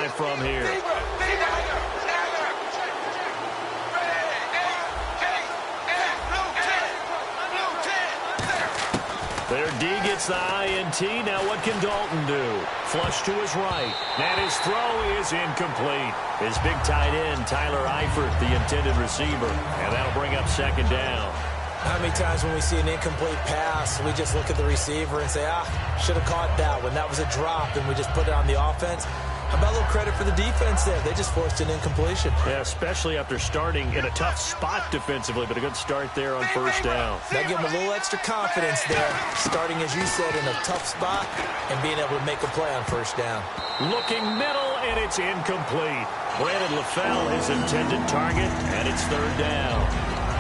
it from here. Their D gets the INT. Now what can Dalton do? Flush to his right. And his throw is incomplete. His big tight end, Tyler Eifert, the intended receiver. And that'll bring up second down. How many times when we see an incomplete pass, we just look at the receiver and say, should have caught that one. That was a drop, and we just put it on the offense. How about a little credit for the defense there? They just forced an incompletion. Yeah, especially after starting in a tough spot defensively, but a good start there on first down. That gave them a little extra confidence there, starting, as you said, in a tough spot and being able to make a play on first down. Looking middle, and it's incomplete. Brandon LaFell, his intended target, and it's third down.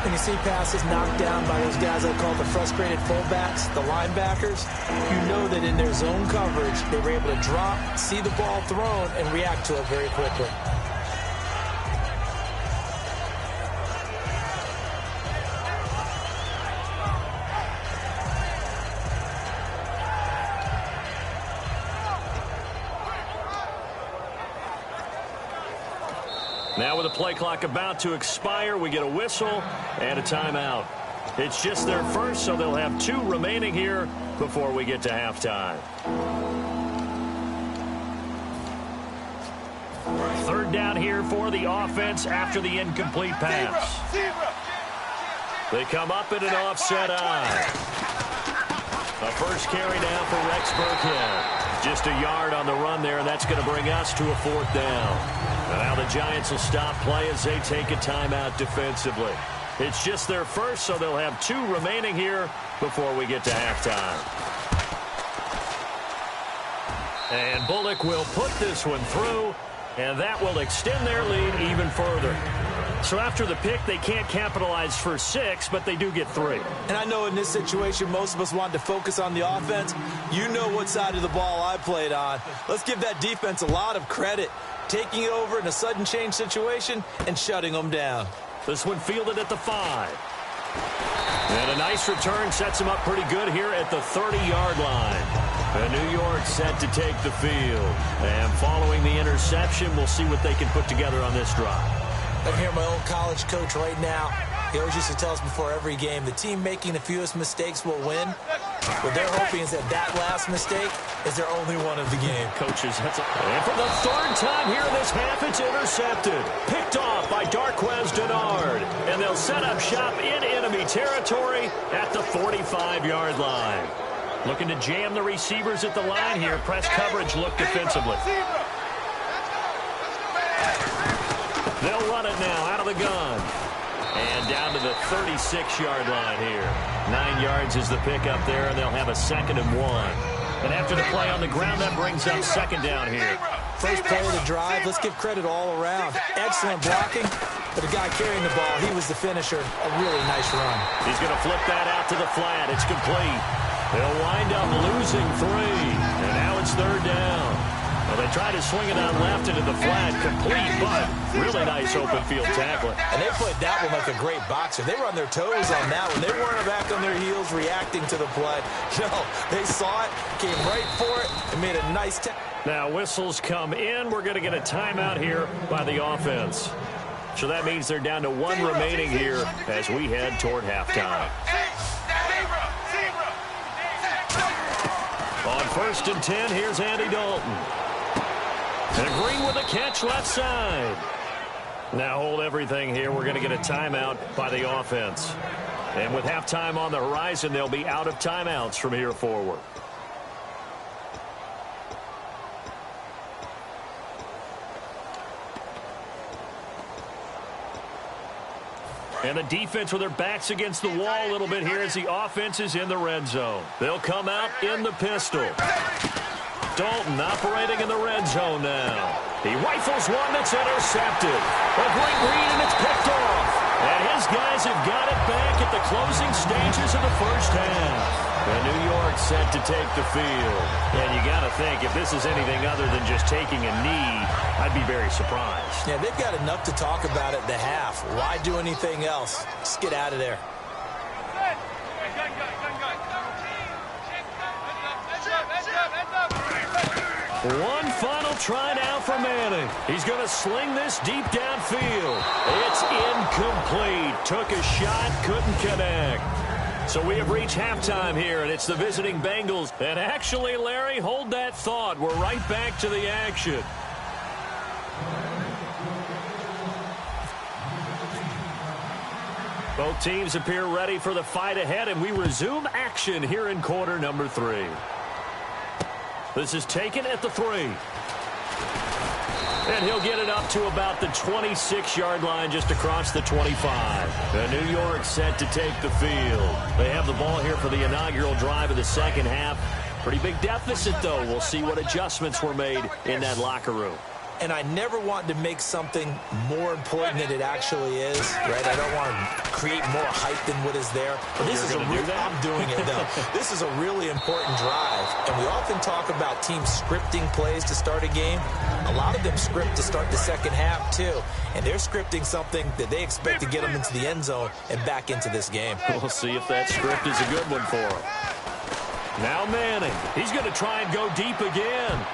When you see passes knocked down by those guys I call the frustrated fullbacks, the linebackers, you know that in their zone coverage, they were able to drop, see the ball thrown, and react to it very quickly. Now with the play clock about to expire, we get a whistle and a timeout. It's just their first, so they'll have 2 remaining here before we get to halftime. Third down here for the offense after the incomplete pass. They come up in an offset eye. A first carry now for Rex Burkhead. Just a yard on the run there, and that's going to bring us to a fourth down. Now the Giants will stop play as they take a timeout defensively. It's just their first, so they'll have 2 remaining here before we get to halftime. And Bullock will put this one through, and that will extend their lead even further. So after the pick, they can't capitalize for 6, but they do get 3. And I know in this situation, most of us wanted to focus on the offense. You know what side of the ball I played on. Let's give that defense a lot of credit, taking it over in a sudden change situation and shutting them down. This one fielded at the 5. And a nice return sets him up pretty good here at the 30-yard line. And New York set to take the field. And following the interception, we'll see what they can put together on this drive. I hear my old college coach right now. He always used to tell us before every game, the team making the fewest mistakes will win. What they're hoping is that that last mistake is their only one of the game. Coaches, and for the third time here in this half, it's intercepted. Picked off by Darquez Denard. And they'll set up shop in enemy territory at the 45-yard line. Looking to jam the receivers at the line here. Press coverage look defensively. They'll run it now out of the gun. And down to the 36-yard line here. 9 yards is the pickup there, and they'll have a 2nd and 1. And after the play on the ground, that brings up second down here. First play of the drive, let's give credit all around. Excellent blocking, but the guy carrying the ball, he was the finisher. A really nice run. He's going to flip that out to the flat. It's complete. They'll wind up losing 3. And now it's third down. Well, they try to swing it on left into the flat, complete, but really nice open field tackling. And they played that one like a great boxer. They were on their toes on that one. They weren't back on their heels reacting to the play. No, they saw it, came right for it, and made a nice tackle. Now whistles come in. We're going to get a timeout here by the offense. So that means they're down to 1 remaining here as we head toward halftime. On 1st and 10, here's Andy Dalton. And Green with a catch left side. Now hold everything here. We're going to get a timeout by the offense. And with halftime on the horizon, they'll be out of timeouts from here forward. And the defense with their backs against the wall a little bit here as the offense is in the red zone. They'll come out in the pistol. Dalton operating in the red zone now. He rifles one that's intercepted. A great read, and it's picked off. And his guys have got it back at the closing stages of the first half. And New York set to take the field. And you got to think, if this is anything other than just taking a knee, I'd be very surprised. Yeah, they've got enough to talk about at the half. Why do anything else? Just get out of there. One final try now for Manning. He's going to sling this deep downfield. It's incomplete. Took a shot, couldn't connect. So we have reached halftime here, and it's the visiting Bengals. And actually, Larry, hold that thought. We're right back to the action. Both teams appear ready for the fight ahead, and we resume action here in quarter number 3. This is taken at the 3. And he'll get it up to about the 26-yard line, just across the 25. And New York set to take the field. They have the ball here for the inaugural drive of the second half. Pretty big deficit, though. We'll see what adjustments were made in that locker room. And I never want to make something more important than it actually is, right? I don't want to create more hype than what is there. But this is I'm doing it, though. This is a really important drive. And we often talk about teams scripting plays to start a game. A lot of them script to start the second half, too. And they're scripting something that they expect to get them into the end zone and back into this game. We'll see if that script is a good one for them. Now Manning. He's going to try and go deep again.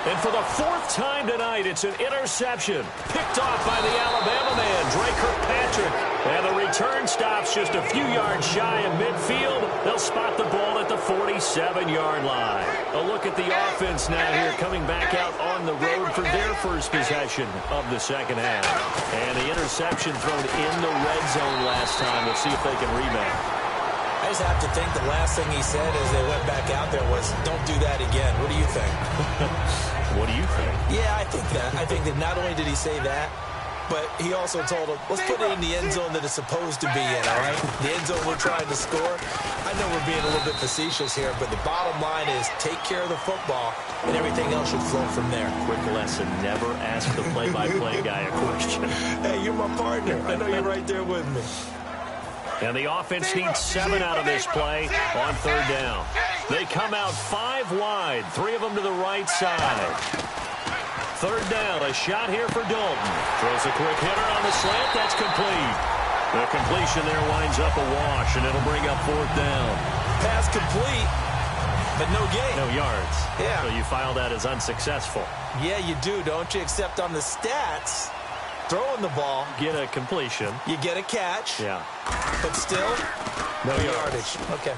And for the 4th time tonight, it's an interception. Picked off by the Alabama man, Drake Kirkpatrick. And the return stops just a few yards shy of midfield. They'll spot the ball at the 47-yard line. A look at the offense now here, coming back out on the road for their first possession of the second half. And the interception thrown in the red zone last time. We'll see if they can rebound. I just have to think the last thing he said as they went back out there was, don't do that again. What do you think? What do you think? Yeah, I think that. I think that not only did he say that, but he also told them, let's put it in the end zone that it's supposed to be in, all right? The end zone we're trying to score. I know we're being a little bit facetious here, but the bottom line is take care of the football, and everything else should flow from there. Quick lesson, never ask the play-by-play guy a question. Hey, you're my partner. I know you're right there with me. And the offense needs 7 out of this play on 3rd down. They come out 5 wide, 3 of them to the right side. 3rd down, a shot here for Dalton. Throws a quick hitter on the slant. That's complete. The completion there winds up a wash, and it'll bring up 4th down. Pass complete, but no gain. No yards. Yeah. So you file that as unsuccessful. Yeah, you do, don't you? Except on the stats, throwing the ball. Get a completion. You get a catch. Yeah. But still, no yardage. Okay.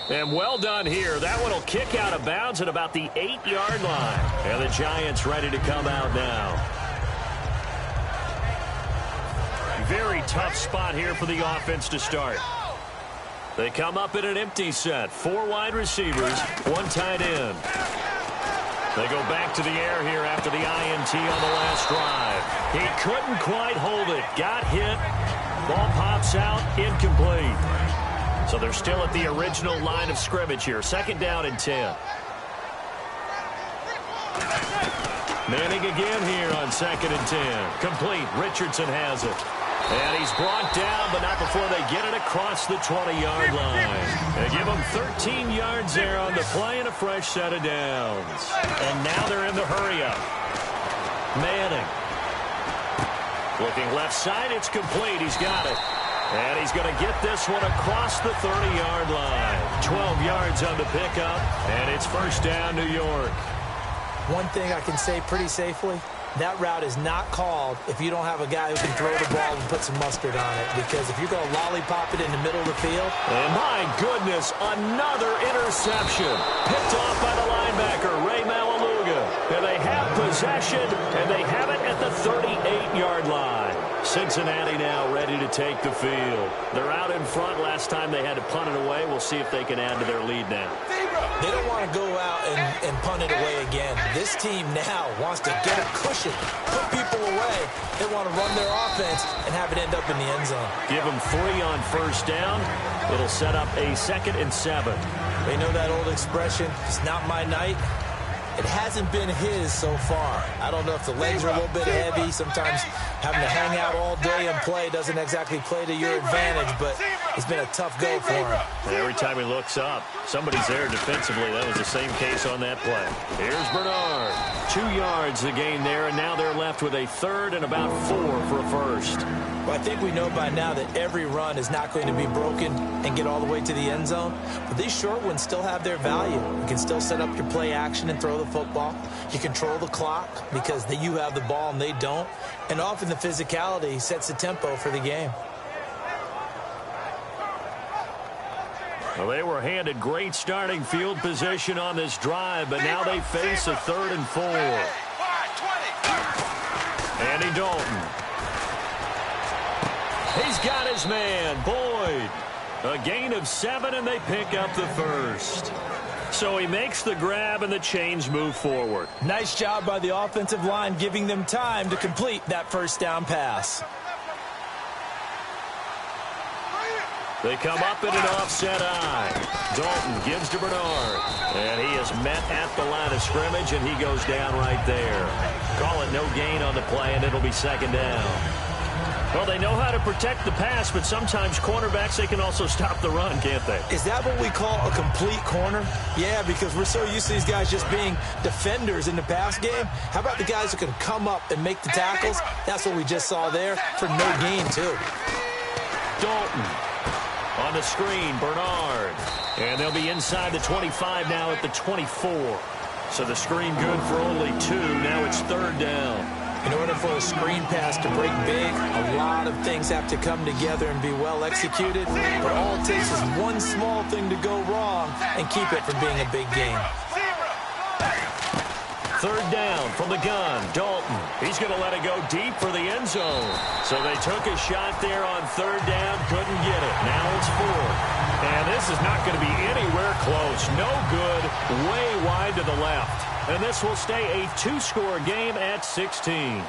And well done here. That one will kick out of bounds at about the 8-yard line. And the Giants ready to come out now. Very tough spot here for the offense to start. They come up in an empty set. 4 wide receivers, 1 tight end. They go back to the air here after the INT on the last drive. He couldn't quite hold it. Got hit. Ball pops out. Incomplete. So they're still at the original line of scrimmage here. 2nd down and 10. Manning again here on 2nd and 10. Complete. Richardson has it. And he's brought down, but not before they get it across the 20-yard line. They give him 13 yards there on the play and a fresh set of downs. And now they're in the hurry-up. Manning. Looking left side, it's complete. He's got it. And he's going to get this one across the 30-yard line. 12 yards on the pickup, and it's 1st down, New York. One thing I can say pretty safely, that route is not called if you don't have a guy who can throw the ball and put some mustard on it. Because if you're going to lollipop it in the middle of the field. And my goodness, another interception. Picked off by the linebacker, Ray Maualuga. And they have possession, and they have it at the 38-yard line. Cincinnati now ready to take the field. They're out in front. Last time they had to punt it away. We'll see if they can add to their lead now. They don't want to go out and punt it away again. This team now wants to get a cushion, put people away. They want to run their offense and have it end up in the end zone. Give them 3 on 1st down. It'll set up a 2nd and 7. They know that old expression, it's not my night. It hasn't been his so far. I don't know if the legs are a little bit heavy. Sometimes having to hang out all day and play doesn't exactly play to your advantage, but it's been a tough go for him. And every time he looks up, somebody's there defensively. That was the same case on that play. Here's Bernard. 2 yards the gain there, and now they're left with a third and about 4 for a first. Well, I think we know by now that every run is not going to be broken and get all the way to the end zone. But these short ones still have their value. You can still set up your play action and throw the football. You control the clock because you have the ball and they don't. And often the physicality sets the tempo for the game. Well, they were handed great starting field position on this drive, but now they face a 3rd and 4. Andy Dalton. He's got his man, Boyd. A gain of 7, and they pick up the first. So he makes the grab, and the chains move forward. Nice job by the offensive line, giving them time to complete that first down pass. They come up in an offset eye. Dalton gives to Bernard. And he is met at the line of scrimmage, and he goes down right there. Call it no gain on the play, and it'll be 2nd down. Well, they know how to protect the pass, but sometimes cornerbacks, they can also stop the run, can't they? Is that what we call a complete corner? Yeah, because we're so used to these guys just being defenders in the pass game. How about the guys who can come up and make the tackles? That's what we just saw there for no gain, too. Dalton. On the screen, Bernard. And they'll be inside the 25 now at the 24. So the screen good for only 2. Now it's 3rd down. In order for a screen pass to break big, a lot of things have to come together and be well executed. But all it takes is one small thing to go wrong and keep it from being a big game. 3rd down from the gun, Dalton. He's going to let it go deep for the end zone. So they took a shot there on 3rd down, couldn't get it. Now it's 4th. And this is not going to be anywhere close. No good, way wide to the left. And this will stay a 2-score game at 16.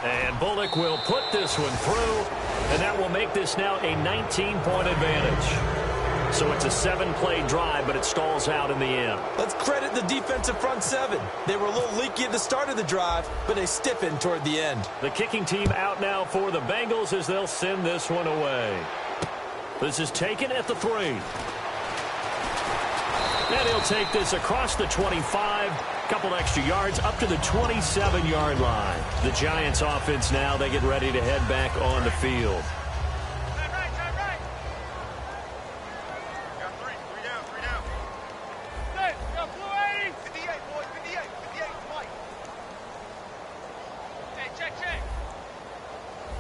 And Bullock will put this one through, and that will make this now a 19-point advantage. So it's a 7-play drive, but it stalls out in the end. Let's credit the defensive front 7. They were a little leaky at the start of the drive, but they stiffened toward the end. The kicking team out now for the Bengals as they'll send this one away. This is taken at the 3. And he'll take this across the 25, couple extra yards up to the 27-yard line. The Giants offense now, they get ready to head back on the field.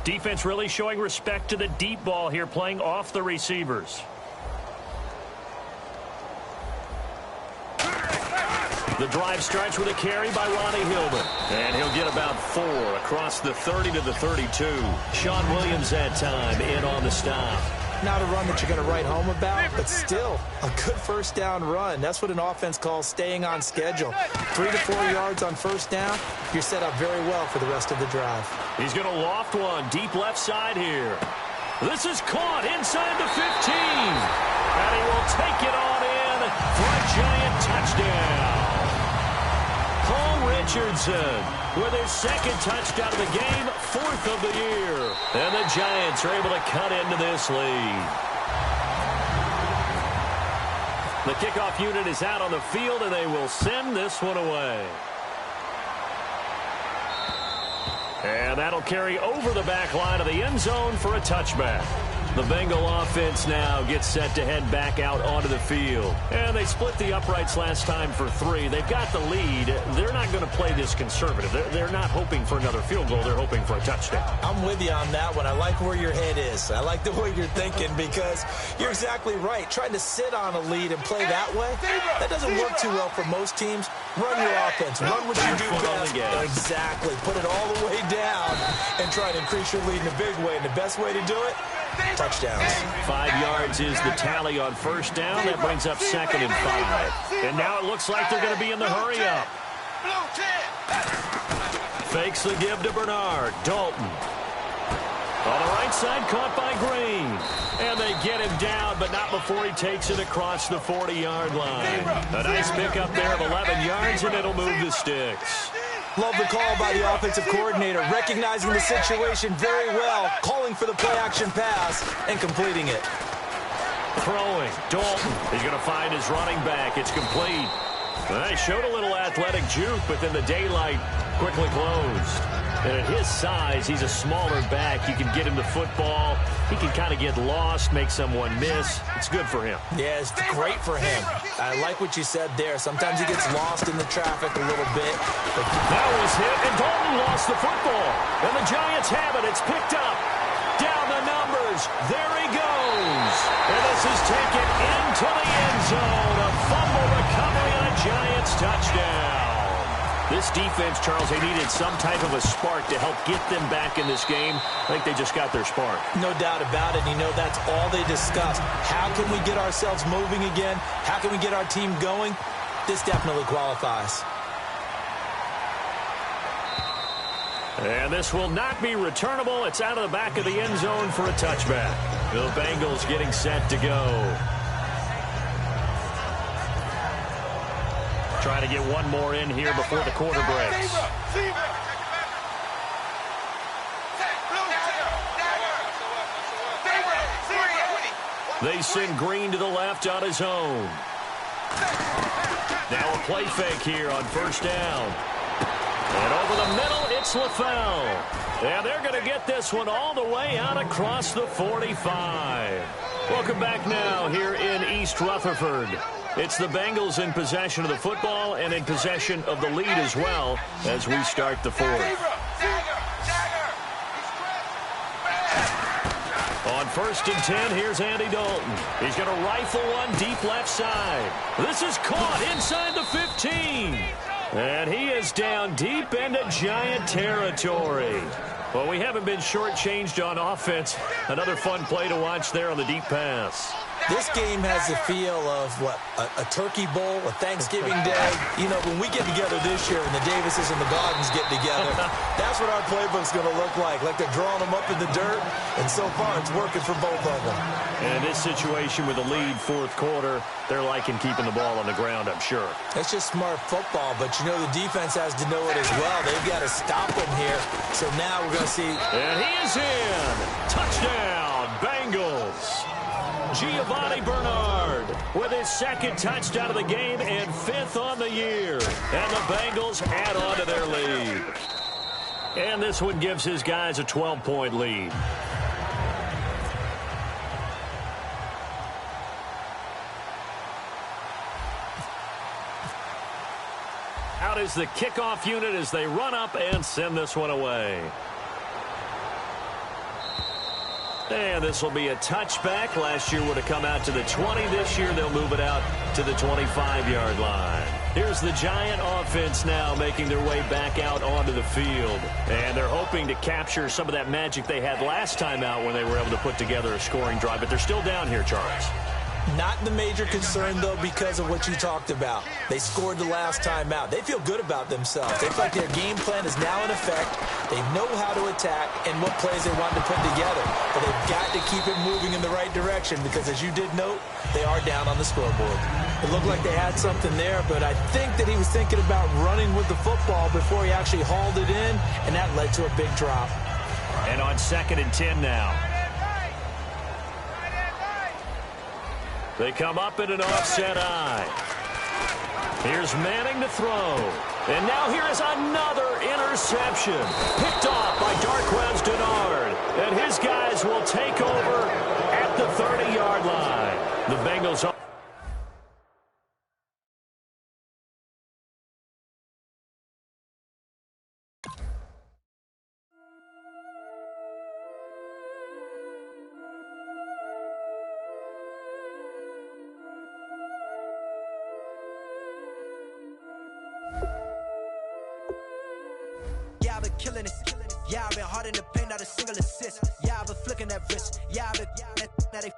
Defense really showing respect to the deep ball here, playing off the receivers. The drive starts with a carry by Ronnie Hillman. And he'll get about 4 across the 30 to the 32. Sean Williams that time in on the stop. Not a run that you're going to write home about, but still a good first down run. That's what an offense calls staying on schedule. 3 to 4 yards on first down, you're set up very well for the rest of the drive. He's going to loft one deep left side here. This is caught inside the 15. And he will take it on in for a Giant touchdown. Paul Richardson with his 2nd touchdown of the game, 4th of the year. And the Giants are able to cut into this lead. The kickoff unit is out on the field, and they will send this one away. And that'll carry over the back line of the end zone for a touchback. The Bengal offense now gets set to head back out onto the field. And they split the uprights last time for 3. They've got the lead. They're not going to play this conservative. They're not hoping for another field goal. They're hoping for a touchdown. I'm with you on that one. I like where your head is. I like the way you're thinking because you're exactly right. Trying to sit on a lead and play that way, that doesn't work too well for most teams. Run your offense. Run what you do best. Exactly. Put it all the way down and try to increase your lead in a big way. And the best way to do it, touchdowns. 5 yards is the tally on first down. That brings up 2nd and 5. And now it looks like they're going to be in the hurry-up. Fakes the give to Bernard. Dalton. On the right side, caught by Green. And they get him down, but not before he takes it across the 40-yard line. A nice pickup there of 11 yards, and it'll move the sticks. Love the call by the offensive coordinator, recognizing the situation very well, calling for the play-action pass, and completing it. Throwing, Dalton. He's going to find his running back. It's complete. Well, he showed a little athletic juke, but then the daylight quickly closed. And at his size, he's a smaller back. You can get him the football. He can kind of get lost, make someone miss. It's good for him. Yeah, it's great for him. I like what you said there. Sometimes he gets lost in the traffic a little bit. But now he's hit, and Dalton lost the football. And the Giants have it. It's picked up. Down the numbers. There he goes. And this is taken into the end zone. A fumble recovery and a Giants touchdown. This defense, Charles, they needed some type of a spark to help get them back in this game. I think they just got their spark. No doubt about it. You know, that's all they discussed. How can we get ourselves moving again? How can we get our team going? This definitely qualifies. And this will not be returnable. It's out of the back of the end zone for a touchback. The Bengals getting set to go. Trying to get one more in here before the quarter breaks. They send Green to the left on his own. Now a play fake here on first down. And over the middle, it's LaFell. And they're going to get this one all the way out across the 45. Welcome back now here in East Rutherford. It's the Bengals in possession of the football and in possession of the lead as well as we start the fourth. On 1st and 10, here's Andy Dalton. He's going to rifle one deep left side. This is caught inside the 15. And he is down deep into Giant territory. Well, we haven't been shortchanged on offense. Another fun play to watch there on the deep pass. This game has the feel of, what, a turkey bowl, a Thanksgiving day. You know, when we get together this year and the Davises and the Gardens get together, that's what our playbook's going to look like they're drawing them up in the dirt, and so far it's working for both of them. And in this situation with the lead fourth quarter, they're liking keeping the ball on the ground, I'm sure. It's just smart football, but you know the defense has to know it as well. They've got to stop them here. So now we're going to see. And he is in. Touchdown, Bengals. Giovanni Bernard with his second touchdown of the game and 5th on the year. And the Bengals add on to their lead. And this one gives his guys a 12-point lead. Out is the kickoff unit as they run up and send this one away. And this will be a touchback. Last year would have come out to the 20. This year they'll move it out to the 25-yard line. Here's the Giant offense now making their way back out onto the field. And they're hoping to capture some of that magic they had last time out when they were able to put together a scoring drive. But they're still down here, Charles. Not the major concern, though, because of what you talked about. They scored the last time out. They feel good about themselves. They feel like their game plan is now in effect. They know how to attack and what plays they want to put together. But they've got to keep it moving in the right direction because, as you did note, they are down on the scoreboard. It looked like they had something there, but I think that he was thinking about running with the football before he actually hauled it in, and that led to a big drop. And on 2nd and 10 now. They come up in an offset eye. Here's Manning to throw. And now here is another interception. Picked off by Darquez Dennard. And his guys will take over at the 30-yard line. The Bengals are. Yeah, I've been killing it. Yeah, I've been hard in the paint, not a single assist. Yeah, I've been flicking that wrist. Yeah, I've been that they